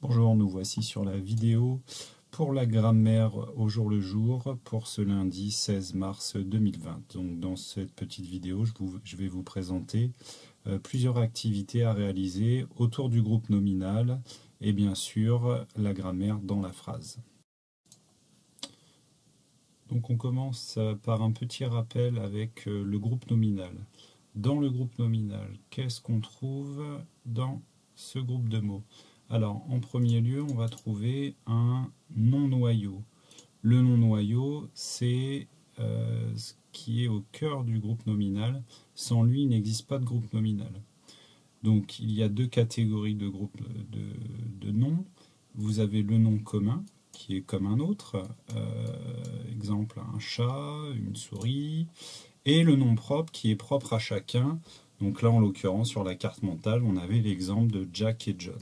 Bonjour, nous voici sur la vidéo pour la grammaire au jour le jour pour ce lundi 16 mars 2020. Donc dans cette petite vidéo, je vais vous présenter plusieurs activités à réaliser autour du groupe nominal et bien sûr la grammaire dans la phrase. Donc on commence par un petit rappel avec le groupe nominal. Dans le groupe nominal, qu'est-ce qu'on trouve dans ce groupe de mots? Alors, en premier lieu, on va trouver un nom-noyau. Le nom-noyau, c'est ce qui est au cœur du groupe nominal. Sans lui, il n'existe pas de groupe nominal. Donc, il y a deux catégories de groupes de noms. Vous avez le nom commun, qui est comme un autre, exemple un chat, une souris, et le nom propre, qui est propre à chacun. Donc là, en l'occurrence, sur la carte mentale, on avait l'exemple de Jack et John,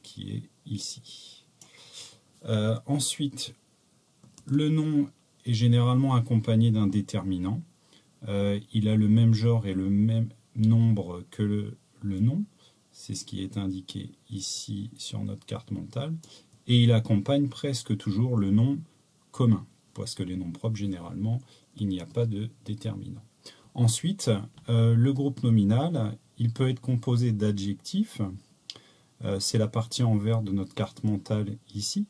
qui est ici. Ensuite, le nom est généralement accompagné d'un déterminant. Il a le même genre et le même nombre que le nom. C'est ce qui est indiqué ici sur notre carte mentale. Et il accompagne presque toujours le nom commun, parce que les noms propres, généralement, il n'y a pas de déterminant. Ensuite, le groupe nominal, il peut être composé d'adjectifs. C'est la partie en vert de notre carte mentale ici.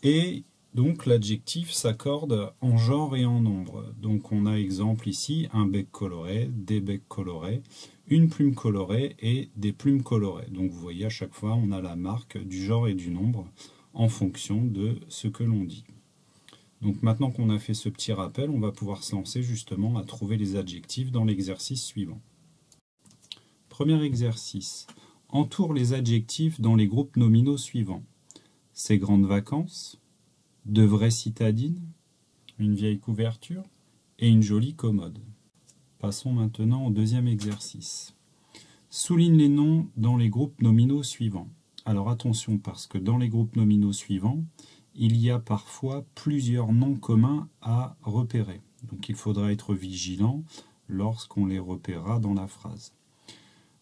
Et donc l'adjectif s'accorde en genre et en nombre. Donc on a exemple ici un bec coloré, des becs colorés, une plume colorée et des plumes colorées. Donc vous voyez à chaque fois on a la marque du genre et du nombre en fonction de ce que l'on dit. Donc maintenant qu'on a fait ce petit rappel, on va pouvoir se lancer justement à trouver les adjectifs dans l'exercice suivant. Premier exercice. Entoure les adjectifs dans les groupes nominaux suivants. Ces grandes vacances, de vraies citadines, une vieille couverture et une jolie commode. Passons maintenant au deuxième exercice. Souligne les noms dans les groupes nominaux suivants. Alors attention, parce que dans les groupes nominaux suivants, il y a parfois plusieurs noms communs à repérer. Donc il faudra être vigilant lorsqu'on les repérera dans la phrase.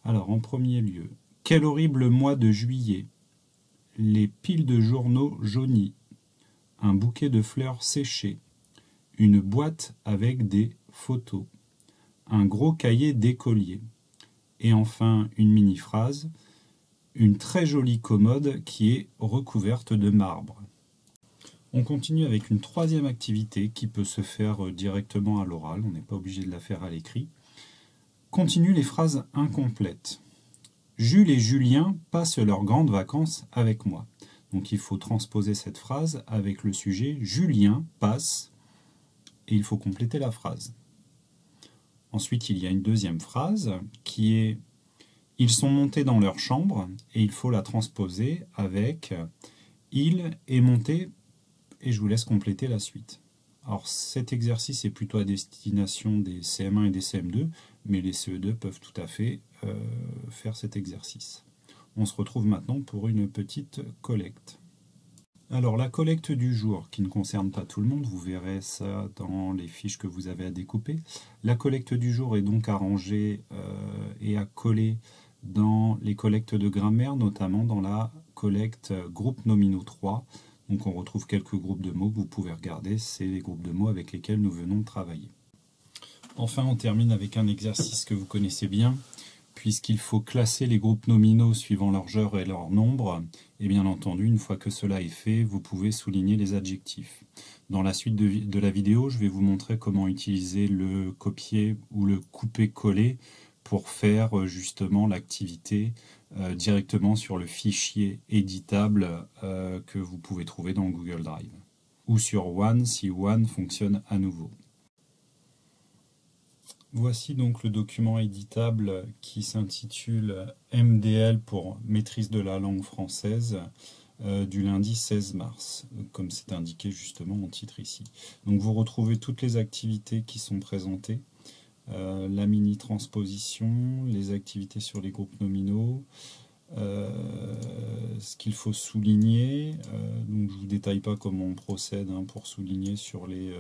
Alors en premier lieu, quel horrible mois de juillet, les piles de journaux jaunis, un bouquet de fleurs séchées, une boîte avec des photos, un gros cahier d'écolier, et enfin une mini-phrase, une très jolie commode qui est recouverte de marbre. On continue avec une troisième activité qui peut se faire directement à l'oral, on n'est pas obligé de la faire à l'écrit. Continue les phrases incomplètes. Jules et Julien passent leurs grandes vacances avec moi. Donc il faut transposer cette phrase avec le sujet Julien passe et il faut compléter la phrase. Ensuite il y a une deuxième phrase qui est ils sont montés dans leur chambre et il faut la transposer avec il est monté et je vous laisse compléter la suite. Alors cet exercice est plutôt à destination des CM1 et des CM2, mais les CE2 peuvent tout à fait faire cet exercice. On se retrouve maintenant pour une petite collecte. Alors la collecte du jour, qui ne concerne pas tout le monde, vous verrez ça dans les fiches que vous avez à découper. La collecte du jour est donc à ranger et à coller dans les collectes de grammaire, notamment dans la collecte groupe nominaux 3. Donc on retrouve quelques groupes de mots que vous pouvez regarder, c'est les groupes de mots avec lesquels nous venons de travailler. Enfin, on termine avec un exercice que vous connaissez bien, puisqu'il faut classer les groupes nominaux suivant leur genre et leur nombre. Et bien entendu, une fois que cela est fait, vous pouvez souligner les adjectifs. Dans la suite de la vidéo, je vais vous montrer comment utiliser le copier ou le couper-coller pour faire justement l'activité directement sur le fichier éditable que vous pouvez trouver dans Google Drive. Ou sur One si One fonctionne à nouveau. Voici donc le document éditable qui s'intitule MDL pour maîtrise de la langue française du lundi 16 mars, comme c'est indiqué justement en titre ici. Donc vous retrouvez toutes les activités qui sont présentées, la mini-transposition, les activités sur les groupes nominaux, ce qu'il faut souligner, donc je ne vous détaille pas comment on procède pour souligner sur les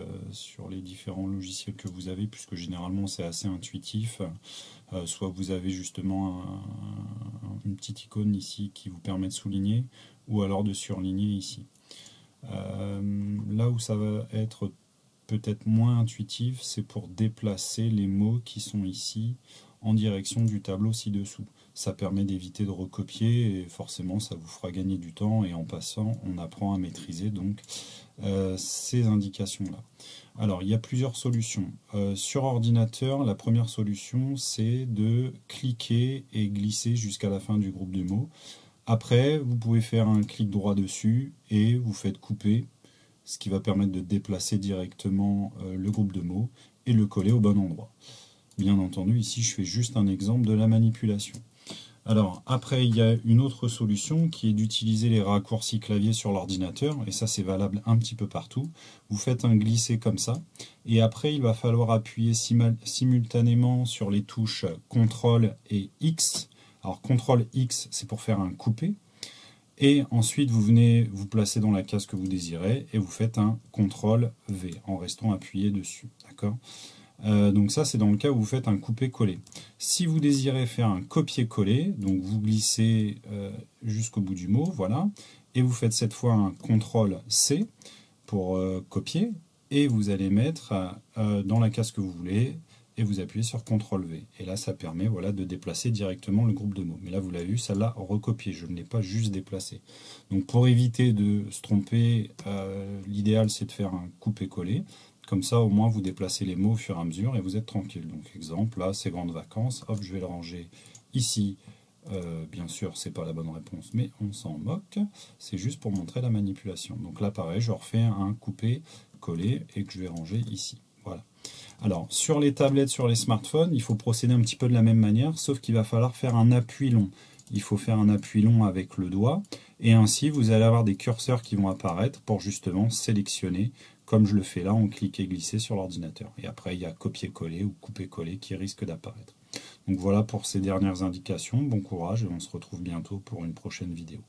différents logiciels que vous avez, puisque généralement c'est assez intuitif. Soit vous avez justement une petite icône ici qui vous permet de souligner, ou alors de surligner ici. Là où ça va être peut-être moins intuitif, c'est pour déplacer les mots qui sont ici en direction du tableau ci-dessous. Ça permet d'éviter de recopier et forcément ça vous fera gagner du temps, et en passant on apprend à maîtriser donc ces indications-là. Alors il y a plusieurs solutions. Sur ordinateur, la première solution c'est de cliquer et glisser jusqu'à la fin du groupe de mots. Après vous pouvez faire un clic droit dessus et vous faites couper, ce qui va permettre de déplacer directement le groupe de mots et le coller au bon endroit. Bien entendu, ici je fais juste un exemple de la manipulation. Alors après, il y a une autre solution qui est d'utiliser les raccourcis clavier sur l'ordinateur, et ça c'est valable un petit peu partout. Vous faites un glisser comme ça, et après il va falloir appuyer simultanément sur les touches CTRL et X. Alors CTRL X c'est pour faire un coupé, et ensuite vous venez vous placer dans la case que vous désirez et vous faites un CTRL V en restant appuyé dessus. D'accord ? Donc ça c'est dans le cas où vous faites un coupé-coller. Si vous désirez faire un copier-coller, donc vous glissez jusqu'au bout du mot, voilà, et vous faites cette fois un CTRL C pour copier, et vous allez mettre dans la case que vous voulez, et vous appuyez sur CTRL V. Et là, ça permet voilà, de déplacer directement le groupe de mots. Mais là, vous l'avez vu, ça l'a recopié. Je ne l'ai pas juste déplacé. Donc, pour éviter de se tromper, l'idéal, c'est de faire un coupé-coller. Comme ça, au moins, vous déplacez les mots au fur et à mesure et vous êtes tranquille. Donc, exemple, là, c'est grandes vacances. Hop, je vais le ranger ici. Bien sûr, c'est pas la bonne réponse, mais on s'en moque. C'est juste pour montrer la manipulation. Donc là, pareil, je refais un coupé-coller et que je vais ranger ici. Voilà. Alors, sur les tablettes, sur les smartphones, il faut procéder un petit peu de la même manière, sauf qu'il va falloir faire un appui long. Il faut faire un appui long avec le doigt, et ainsi vous allez avoir des curseurs qui vont apparaître pour justement sélectionner, comme je le fais là, en cliquant et glisser sur l'ordinateur. Et après, il y a copier-coller ou couper-coller qui risque d'apparaître. Donc voilà pour ces dernières indications, bon courage et on se retrouve bientôt pour une prochaine vidéo.